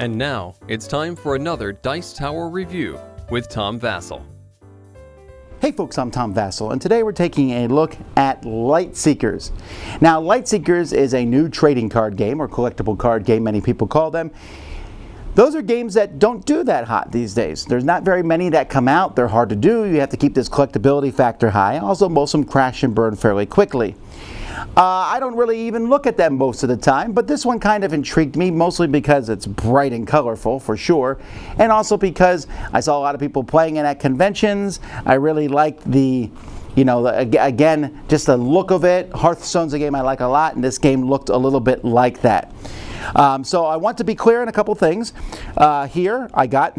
And now, it's time for another Dice Tower review with Tom Vasel. Hey folks, I'm Tom Vasel, and today we're taking a look at Lightseekers. Now, Lightseekers is a new trading card game, or collectible card game, many people call them. Those are games that don't do that hot these days. There's not very many that come out. They're hard to do. You have to keep this collectability factor high. Also, most of them crash and burn fairly quickly. I don't really even look at them most of the time, but this one kind of intrigued me, mostly because it's bright and colorful, for sure, and also because I saw a lot of people playing it at conventions. I really liked again, just the look of it. Hearthstone's a game I like a lot, and this game looked a little bit like that. So I want to be clear on a couple things. Here, I got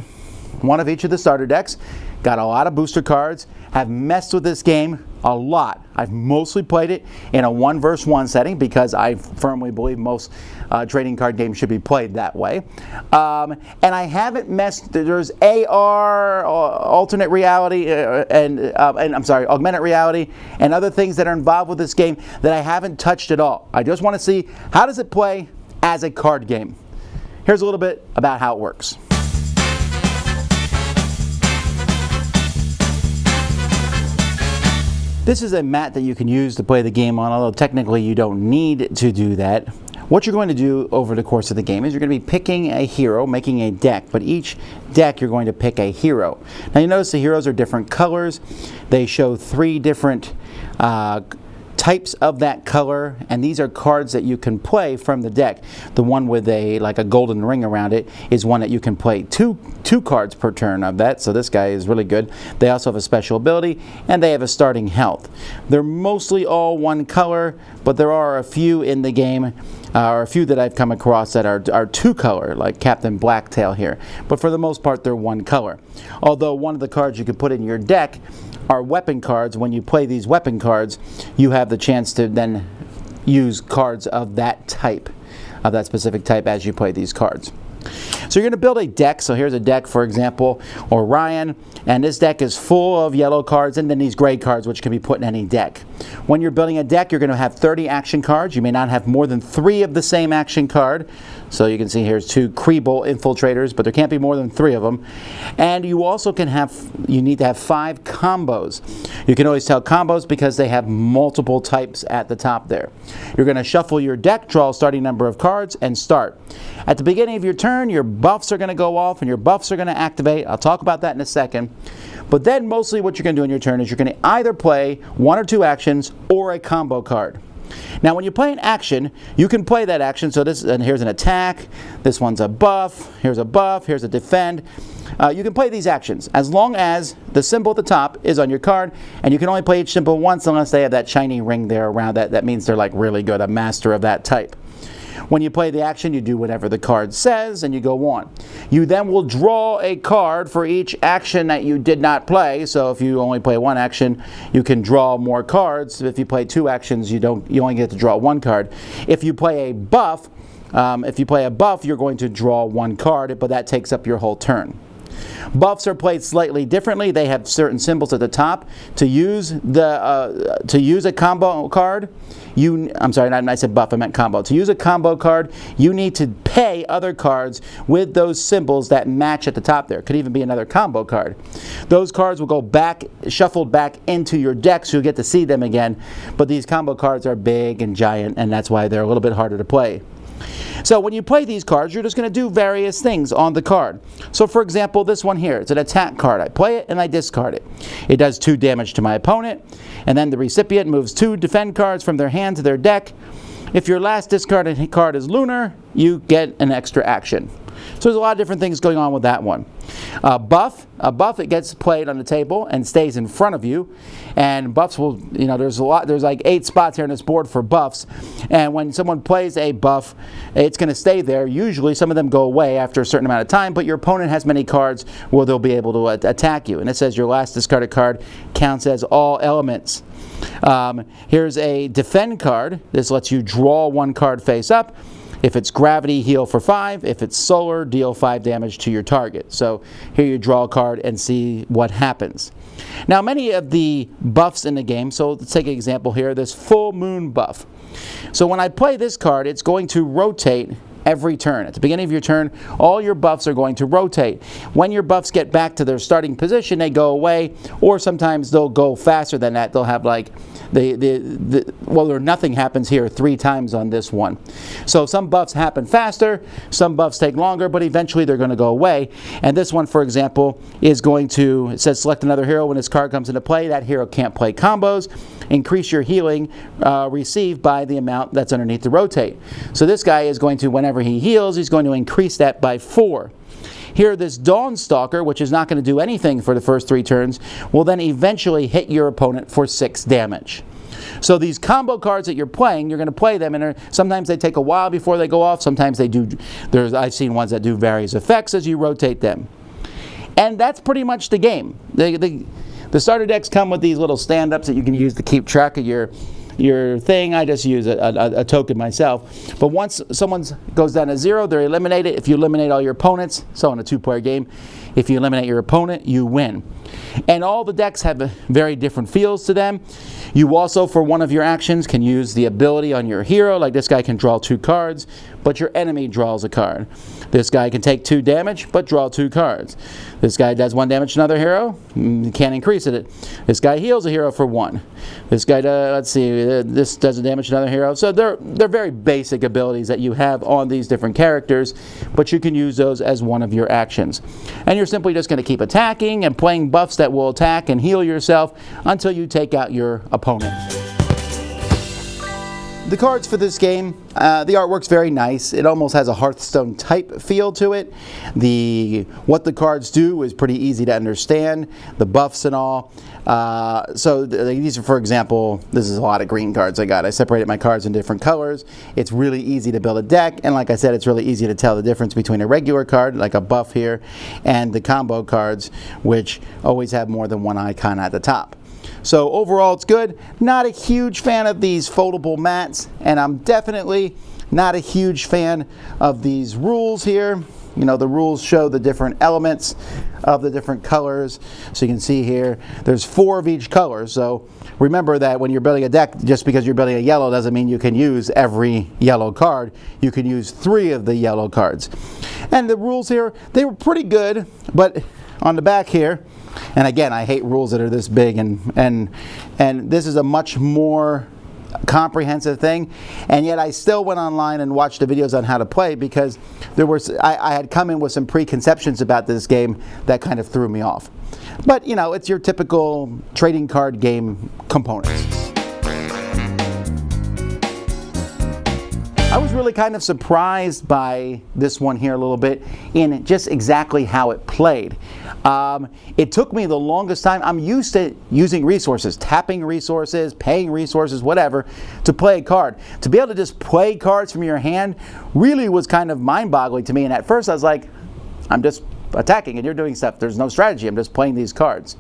one of each of the starter decks, got a lot of booster cards, have messed with this game a lot. I've mostly played it in a 1-versus-1 setting because I firmly believe most trading card games should be played that way. And I haven't messed, there's AR, alternate reality, augmented reality, and other things that are involved with this game that I haven't touched at all. I just want to see, how does it play as a card game? Here's a little bit about how it works. This is a mat that you can use to play the game on, although technically you don't need to do that. What you're going to do over the course of the game is you're going to be picking a hero, making a deck, but each deck you're going to pick a hero. Now you notice the heroes are different colors. They show 3 different types of that color, and these are cards that you can play from the deck. The one with a golden ring around it is one that you can play two cards per turn of that, so this guy is really good. They also have a special ability, and they have a starting health. They're mostly all one color, but there are a few in the game, or a few that I've come across that are 2 color, like Captain Blacktail here, but for the most part they're 1 color. Although one of the cards you can put in your deck are weapon cards. When you play these weapon cards, you have the chance to then use cards of that type, of that specific type, as you play these cards. So you're going to build a deck. So here's a deck, for example, Orion, and this deck is full of yellow cards and then these gray cards, which can be put in any deck. When you're building a deck, you're going to have 30 action cards. You may not have more than 3 of the same action card. So you can see here's 2 Kribble infiltrators, but there can't be more than 3 of them. And you also you need to have 5 combos. You can always tell combos because they have multiple types at the top there. You're going to shuffle your deck, draw a starting number of cards, and start. At the beginning of your turn, your buffs are going to go off and your buffs are going to activate. I'll talk about that in a second. But then mostly what you're going to do in your turn is you're going to either play 1 or 2 actions or a combo card. Now when you play an action, you can play that action. So here's an attack, this one's a buff, here's a defend. You can play these actions as long as the symbol at the top is on your card, and you can only play each symbol once unless they have that shiny ring there around that. That means they're like really good, a master of that type. When you play the action, you do whatever the card says and you go on. You then will draw a card for each action that you did not play. So if you only play 1 action, you can draw more cards. If you play 2 actions, you only get to draw 1 card. If you play a buff, you're going to draw 1 card, but that takes up your whole turn. Buffs are played slightly differently. They have certain symbols at the top. To use a combo card, I said buff, I meant combo. To use a combo card, you need to pay other cards with those symbols that match at the top there. Could even be another combo card. Those cards will go shuffled back into your deck, so you'll get to see them again. But these combo cards are big and giant, and that's why they're a little bit harder to play. So when you play these cards, you're just going to do various things on the card. So for example, this one here, it's an attack card. I play it and I discard it. It does 2 damage to my opponent, and then the recipient moves 2 defend cards from their hand to their deck. If your last discarded card is Lunar, you get an extra action. So there's a lot of different things going on with that one. A buff, it gets played on the table and stays in front of you. And buffs will, there's like 8 spots here on this board for buffs. And when someone plays a buff, it's going to stay there. Usually some of them go away after a certain amount of time, but your opponent has many cards where they'll be able to attack you. And it says your last discarded card counts as all elements. Here's a defend card. This lets you draw 1 card face up. If it's gravity, heal for 5. If it's solar, deal 5 damage to your target. So here you draw a card and see what happens. Now many of the buffs in the game, so let's take an example here, this full moon buff. So when I play this card, it's going to rotate every turn. At the beginning of your turn, all your buffs are going to rotate. When your buffs get back to their starting position, they go away, or sometimes they'll go faster than that. They'll have like or nothing happens here 3 times on this one. So some buffs happen faster, some buffs take longer, but eventually they're going to go away. And this one, for example, is going to, it says select another hero when this card comes into play. That hero can't play combos. Increase your healing received by the amount that's underneath the rotate. So this guy is going to, whenever he heals, he's going to increase that by 4. Here, this Dawnstalker, which is not going to do anything for the first 3 turns, will then eventually hit your opponent for 6 damage. So these combo cards that you're playing, you're going to play them, and sometimes they take a while before they go off. Sometimes they do. I've seen ones that do various effects as you rotate them. And that's pretty much the game. The starter decks come with these little stand-ups that you can use to keep track of your thing. I just use a token myself. But once someone goes down to 0, they're eliminated. If you eliminate all your opponents, so in a 2-player game, if you eliminate your opponent, you win. And all the decks have very different feels to them. You also, for one of your actions, can use the ability on your hero. Like this guy can draw 2 cards, but your enemy draws a card. This guy can take 2 damage, but draw 2 cards. This guy does 1 damage to another hero, can't increase it. This guy heals a hero for 1. This guy, this does a damage to another hero. So they're very basic abilities that you have on these different characters, but you can use those as one of your actions. And you're simply just going to keep attacking and playing buffs that will attack and heal yourself until you take out your opponent. The cards for this game, the artwork's very nice. It almost has a Hearthstone type feel to it. What the cards do is pretty easy to understand, the buffs and all. So these are, for example, this is a lot of green cards I got. I separated my cards in different colors. It's really easy to build a deck, and like I said, it's really easy to tell the difference between a regular card, like a buff here, and the combo cards, which always have more than one icon at the top. So overall, it's good. Not a huge fan of these foldable mats, and I'm definitely not a huge fan of these rules here. You know, the rules show the different elements of the different colors. So you can see here, there's 4 of each color. So remember that when you're building a deck, just because you're building a yellow doesn't mean you can use every yellow card. You can use 3 of the yellow cards. And the rules here, they were pretty good, but on the back here, and again, I hate rules that are this big, and this is a much more comprehensive thing, and yet I still went online and watched the videos on how to play, because I had come in with some preconceptions about this game that kind of threw me off. But you know, it's your typical trading card game components. I was really kind of surprised by this one here a little bit in just exactly how it played. It took me the longest time. I'm used to using resources, tapping resources, paying resources, whatever, to play a card. To be able to just play cards from your hand really was kind of mind-boggling to me. And at first I was like, I'm just attacking and you're doing stuff. There's no strategy. I'm just playing these cards.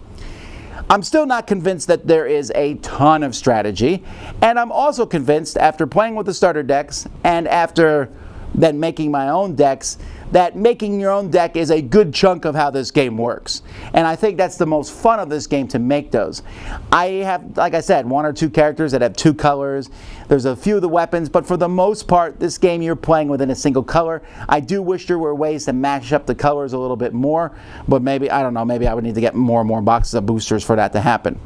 I'm still not convinced that there is a ton of strategy, and I'm also convinced after playing with the starter decks and after then making my own decks that making your own deck is a good chunk of how this game works. And I think that's the most fun of this game, to make those. I have, like I said, 1 or 2 characters that have 2 colors. There's a few of the weapons, but for the most part, this game you're playing within a single color. I do wish there were ways to match up the colors a little bit more, but maybe, I don't know, maybe I would need to get more and more boxes of boosters for that to happen.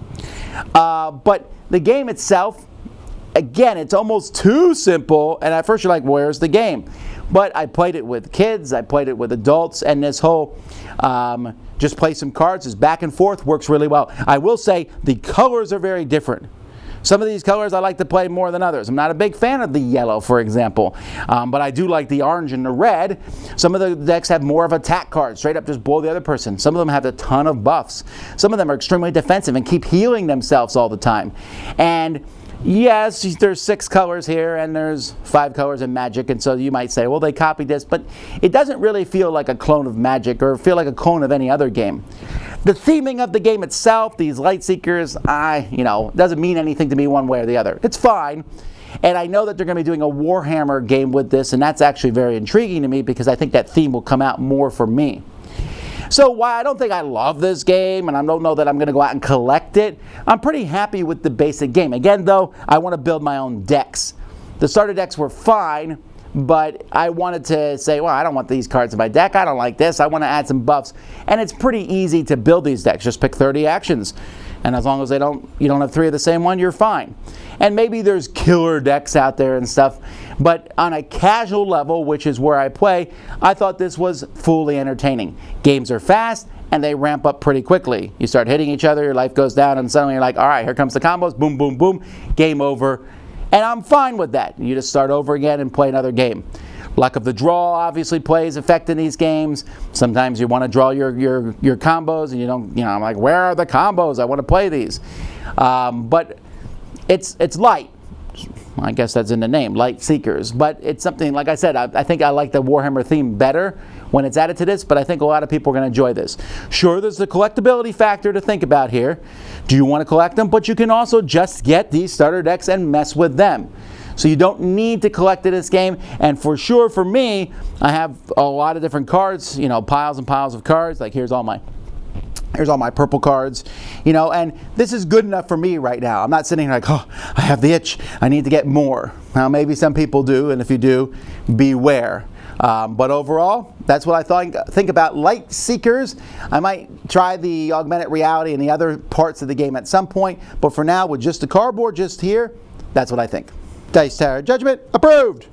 But the game itself, again, it's almost too simple, and at first you're like, where's the game? But I played it with kids, I played it with adults, and this whole just play some cards, this back and forth works really well. I will say the colors are very different. Some of these colors I like to play more than others. I'm not a big fan of the yellow, for example, but I do like the orange and the red. Some of the decks have more of attack cards, straight up just blow the other person. Some of them have a ton of buffs. Some of them are extremely defensive and keep healing themselves all the time. And yes, there's 6 colors here and there's 5 colors in Magic, and so you might say, well, they copied this, but it doesn't really feel like a clone of Magic or feel like a clone of any other game. The theming of the game itself, these Lightseekers, doesn't mean anything to me one way or the other. It's fine. And I know that they're going to be doing a Warhammer game with this, and that's actually very intriguing to me because I think that theme will come out more for me. So while I don't think I love this game, and I don't know that I'm going to go out and collect it, I'm pretty happy with the basic game. Again, though, I want to build my own decks. The starter decks were fine, but I wanted to say, well, I don't want these cards in my deck. I don't like this. I want to add some buffs. And it's pretty easy to build these decks. Just pick 30 actions. And as long as you don't have 3 of the same one, you're fine. And maybe there's killer decks out there and stuff, but on a casual level, which is where I play, I thought this was fully entertaining. Games are fast, and they ramp up pretty quickly. You start hitting each other, your life goes down, and suddenly you're like, all right, here comes the combos, boom, boom, boom, game over. And I'm fine with that. You just start over again and play another game. Luck of the draw obviously plays effect in these games. Sometimes you want to draw your combos, and you don't, I'm like, where are the combos? I want to play these. But it's light. I guess that's in the name, Lightseekers. But it's something, like I said, I think I like the Warhammer theme better when it's added to this, but I think a lot of people are going to enjoy this. Sure, there's the collectability factor to think about here. Do you want to collect them? But you can also just get these starter decks and mess with them. So you don't need to collect in this game, and for sure for me, I have a lot of different cards, piles and piles of cards. Like here's all my purple cards, and this is good enough for me right now. I'm not sitting here like, oh, I have the itch, I need to get more. Now maybe some people do, and if you do, beware. But overall, that's what I think about Lightseekers. I might try the augmented reality and the other parts of the game at some point, but for now, with just the cardboard just here, that's what I think. Dice Tower Judgment approved!